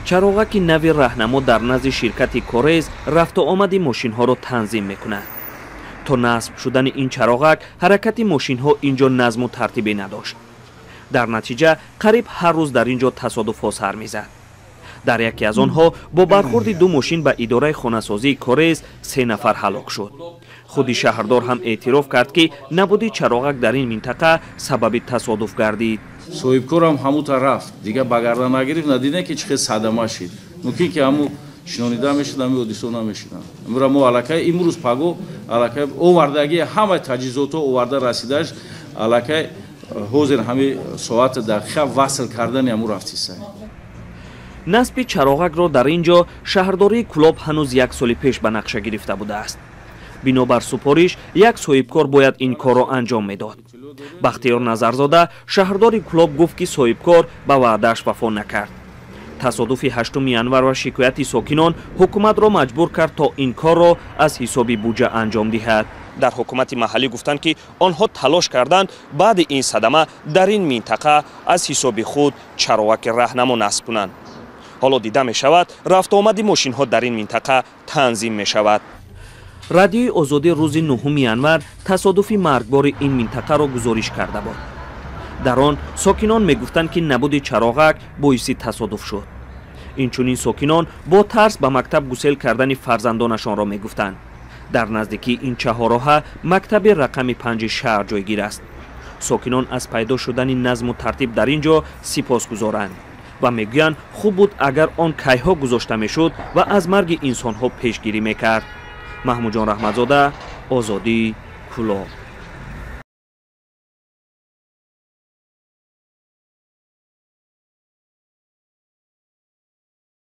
чароғаки нави раҳнамо дар назди ширкати корез рафту омади мошинҳоро танзим мекунад. то насб шудани ин чароғак ҳаракати мошинҳо инҷо назму тартибе надошт. дар натиҷа қариб ҳар рӯз дар инҷо тасодуфҳо сар мезад. дар яке аз онҳо бо бархурди ду мошин ба идораи хонасозии корез 3 нафар ҳалок шуд. худи шаҳрдор ҳам эътироф кард ки набуди чароғак дар ин минтақа сабаби тасодуф гардид. соҳибкорам ҳамута рафт, дигар ба гардан нагирифт, надида ки чӣ қадр садама шид. Мумкин ки ҳаму шинонида мешуд, ҳаму одисо намешуданд. Имра мо аллакай имрӯз паго аллакай овардаги ҳама таҷҳизотҳо оварда расидаш аллакай ҳозир ҳами соати дақиқа васл кардани ҳаму рафтиса. насби чароғакро дар ин ҷо шаҳрдории Кӯлоб ҳанӯз 1 соли пеш ба нақша гирифта будааст. бинобар супориш як соҳибкор бояд ин корро анҷом медод. Бахтиёр Назарзода шаҳрдори Кӯлоб гуфт ки соҳибкор ба ваъдааш вафо накард. тасодуфи 8 январ ва шикояти сокинон ҳукуматро маҷбур кард то ин корро аз ҳисоби буҷа анҷом диҳад. дар ҳукумати маҳаллӣ гуфтанд ки онҳо талош карданд баъди ин садама дар ин минтақа аз ҳисоби худ чароғаки раҳнамо насб кунанд. ҳоло дида мешавад рафтуомади мошинҳо дар ин минтақа танзим мешавад. радиои озодӣ рӯзи 9 январ тасодуфи маргбори ин минтақаро гузориш карда буд. дар он сокинон мегуфтанд ки набуди чароғак боиси тасодуф шуд. инчунин сокинон бо тарс ба мактаб гусел кардани фарзандонашонро мегуфтанд. дар наздикии ин чаҳорроҳа мактаби рақами 5 шаҳр ҷойгир аст. сокинон аз пайдо шудани назму тартиб дар ин ҷо сипосгузоранд ва мегӯянд хуб буд агар он кайҳо гузошта мешуд ва аз марги инсонҳо пешгирӣ мекард. маҳмуҷон раҳматзода, Озодӣ, Кӯлоб.